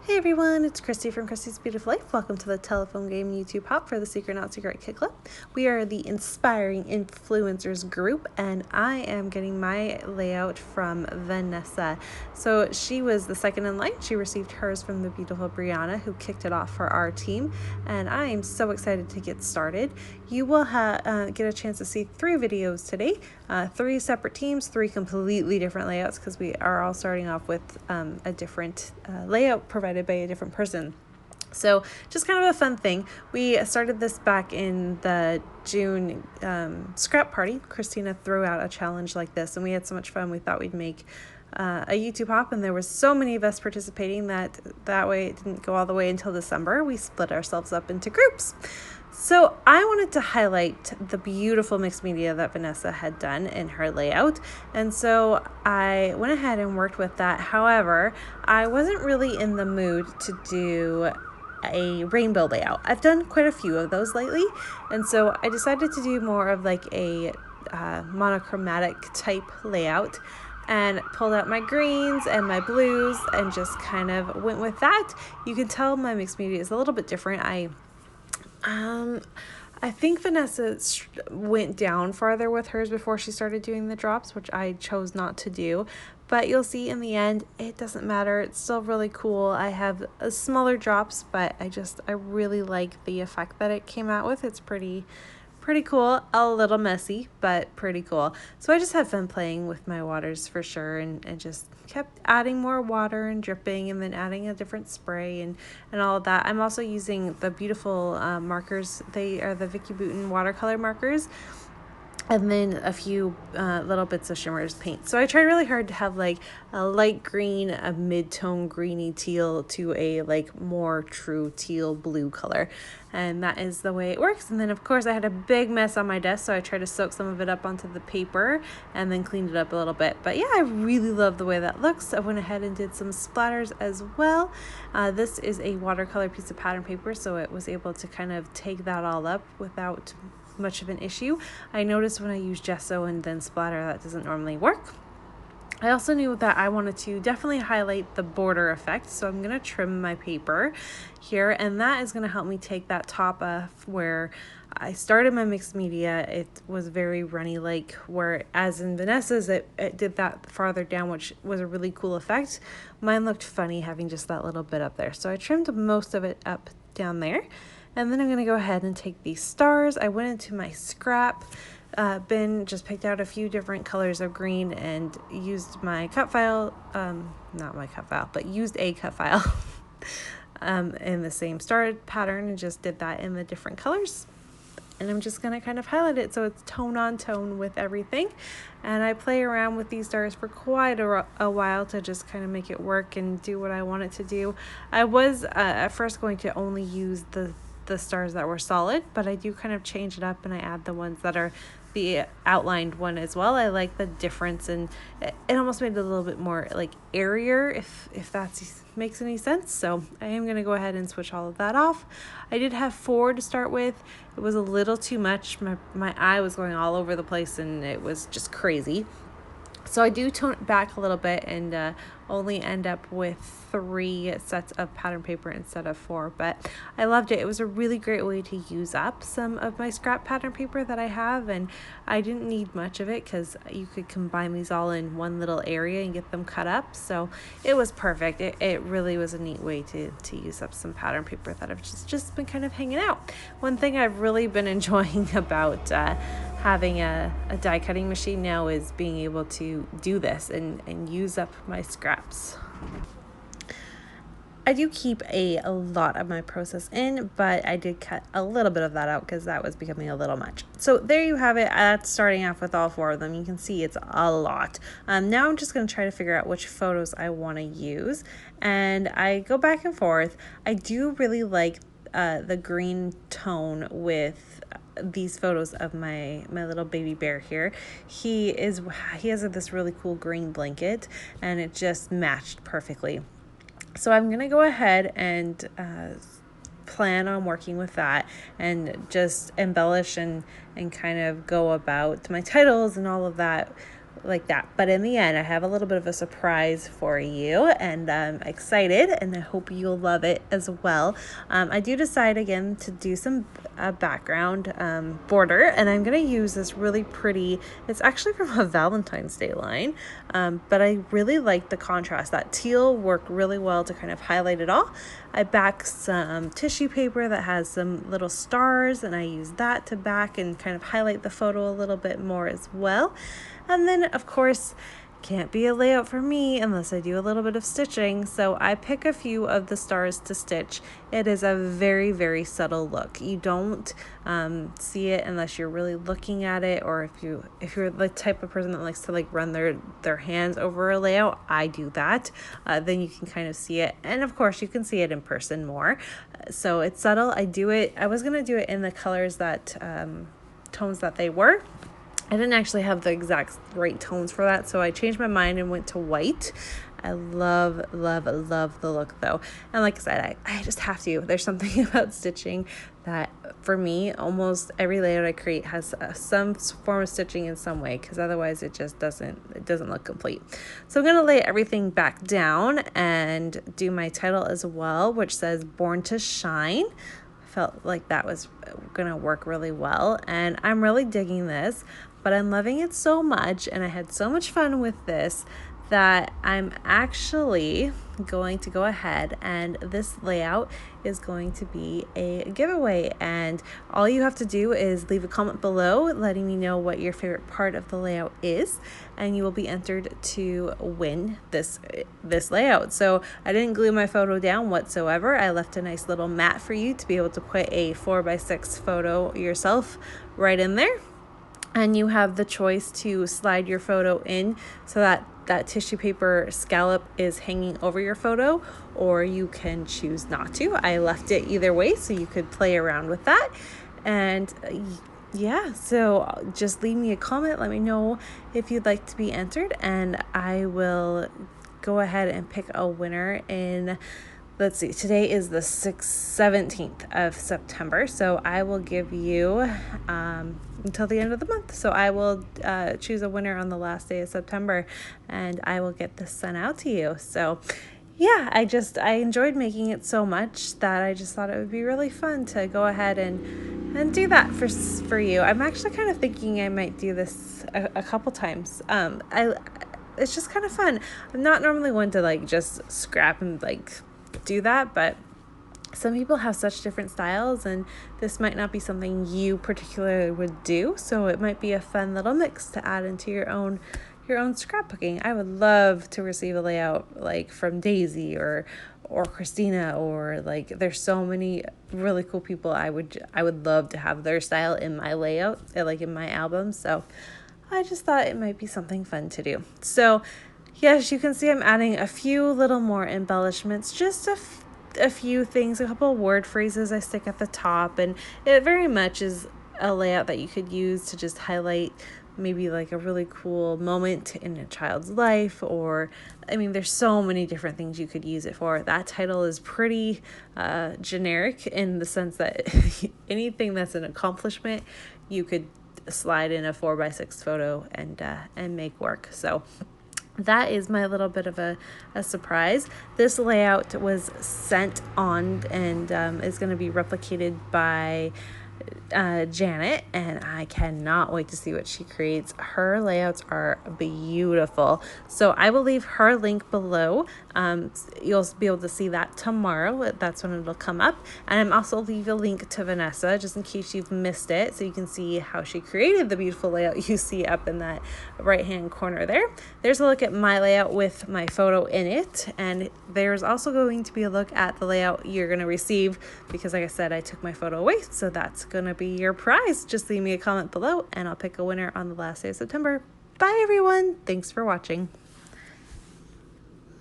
Hey everyone, it's Christy from Christy's Beautiful Life. Welcome to the telephone game YouTube hop for the Secret Not Secret Kit Club. We are the Inspiring Influencers group, and I am getting my layout from Vanessa. So she was the second in line. She received hers from the beautiful Brianna, who kicked it off for our team, and I am so excited to get started. You will get a chance to see 3 videos today, 3 separate teams, 3 completely different layouts, because we are all starting off with a different layout provided by a different person. So just kind of a fun thing. We started this back in the June scrap party. Christina threw out a challenge like this, and we had so much fun. We thought we'd make a YouTube hop, and there was so many of us participating that way it didn't go all the way until December. We split ourselves up into groups. So I wanted to highlight the beautiful mixed media that Vanessa had done in her layout. And so I went ahead and worked with that. However, I wasn't really in the mood to do a rainbow layout. I've done quite a few of those lately. And so I decided to do more of like a monochromatic type layout, and pulled out my greens and my blues and just kind of went with that. You can tell my mixed media is a little bit different. I think Vanessa went down farther with hers before she started doing the drops, which I chose not to do. But you'll see in the end, it doesn't matter. It's still really cool. I have smaller drops, but I really like the effect that it came out with. It's pretty cool, a little messy, but pretty cool. So I just had fun playing with my waters for sure, and just kept adding more water and dripping, and then adding a different spray and all of that. I'm also using the beautiful markers. They are the Vicky Bouton watercolor markers, and then a few little bits of Shimmer's paint. So I tried really hard to have like a light green, a mid-tone greeny teal to a like more true teal blue color. And that is the way it works. And then of course I had a big mess on my desk, so I tried to soak some of it up onto the paper and then cleaned it up a little bit. But yeah, I really love the way that looks. I went ahead and did some splatters as well. This is a watercolor piece of pattern paper, so it was able to kind of take that all up without much of an issue. I noticed when I use gesso and then splatter, that doesn't normally work. I also knew that I wanted to definitely highlight the border effect, so I'm going to trim my paper here, and that is going to help me take that top off where I started my mixed media. It was very runny, like where as in Vanessa's it did that farther down, which was a really cool effect. Mine looked funny having just that little bit up there, so I trimmed most of it up down there. And then I'm going to go ahead and take these stars. I went into my scrap bin, just picked out a few different colors of green and used my cut file, not my cut file, but used a cut file in the same star pattern, and just did that in the different colors. And I'm just going to kind of highlight it so it's tone on tone with everything. And I play around with these stars for quite a while to just kind of make it work and do what I want it to do. I was at first going to only use the stars that were solid, but I do kind of change it up and I add the ones that are the outlined one as well. I like the difference, and it almost made it a little bit more like airier, if that makes any sense. So I am going to go ahead and switch all of that off. I did have 4 to start with. It was a little too much. My eye was going all over the place and it was just crazy. So I do tone it back a little bit and only end up with 3 sets of pattern paper instead of 4. But I loved it. It was a really great way to use up some of my scrap pattern paper that I have, and I didn't need much of it because you could combine these all in one little area and get them cut up. So it was perfect. It really was a neat way to use up some pattern paper that I've just been kind of hanging out. One thing I've really been enjoying about having a die cutting machine now is being able to do this and use up my scraps. I do keep a lot of my process in, but I did cut a little bit of that out because that was becoming a little much. So there you have it. That's starting off with all 4 of them. You can see it's a lot. Now I'm just going to try to figure out which photos I want to use, and I go back and forth. I do really like the green tone with these photos of my little baby bear here. He has this really cool green blanket, and it just matched perfectly. So I'm gonna go ahead and plan on working with that and just embellish and kind of go about my titles and all of that like that. But in the end, I have a little bit of a surprise for you, and I'm excited, and I hope you'll love it as well. I do decide again to do some background border, and I'm going to use this really pretty, it's actually from a Valentine's Day line, but I really like the contrast. That teal worked really well to kind of highlight it all. I back some tissue paper that has some little stars, and I use that to back and kind of highlight the photo a little bit more as well. And then, of course, can't be a layout for me unless I do a little bit of stitching. So I pick a few of the stars to stitch. It is a very, very subtle look. You don't see it unless you're really looking at it, or if you're the type of person that likes to like run their hands over a layout. I do that. Then you can kind of see it, and of course you can see it in person more. So it's subtle. I was gonna do it in the colors that tones that they were. I didn't actually have the exact right tones for that, so I changed my mind and went to white. I love, love, love the look though. And like I said, I just have to. There's something about stitching that for me, almost every layout I create has some form of stitching in some way, because otherwise it just doesn't look complete. So I'm going to lay everything back down and do my title as well, which says Born to Shine. Felt like that was going to work really well, and I'm really digging this, but I'm loving it so much, and I had so much fun with this that I'm actually going to go ahead, and this layout is going to be a giveaway, and all you have to do is leave a comment below letting me know what your favorite part of the layout is, and you will be entered to win this layout. So I didn't glue my photo down whatsoever. I left a nice little mat for you to be able to put a 4x6 photo yourself right in there. And you have the choice to slide your photo in so that tissue paper scallop is hanging over your photo, or you can choose not to. I left it either way so you could play around with that. And yeah, so just leave me a comment. Let me know if you'd like to be entered, and I will go ahead and pick a winner in, let's see, today is the 17th of September. So I will give you until the end of the month. So I will choose a winner on the last day of September, and I will get this sent out to you. So yeah, I enjoyed making it so much that I just thought it would be really fun to go ahead and do that for you. I'm actually kind of thinking I might do this a couple times. It's just kind of fun. I'm not normally one to like just scrap and like do that, but some people have such different styles, and this might not be something you particularly would do, so it might be a fun little mix to add into your own scrapbooking. I would love to receive a layout like from Daisy or Christina, or like there's so many really cool people I would love to have their style in my layout, like in my album. So I just thought it might be something fun to do. So yes, you can see I'm adding a few little more embellishments, just a few things, a couple of word phrases I stick at the top, and it very much is a layout that you could use to just highlight maybe like a really cool moment in a child's life, or I mean there's so many different things you could use it for. That title is pretty generic in the sense that anything that's an accomplishment you could slide in a 4x6 photo and make work. So that is my little bit of a surprise. This layout was sent on and is going to be replicated by Janet, and I cannot wait to see what she creates. Her layouts are beautiful, so I will leave her link below. You'll be able to see that tomorrow. That's when it'll come up, and I'm also leave a link to Vanessa just in case you've missed it, so you can see how she created the beautiful layout you see up in that right hand corner there. There's a look at my layout with my photo in it, and there's also going to be a look at the layout you're going to receive, because like I said, I took my photo away, so that's going to be your prize. Just leave me a comment below and I'll pick a winner on the last day of September. Bye everyone. Thanks for watching.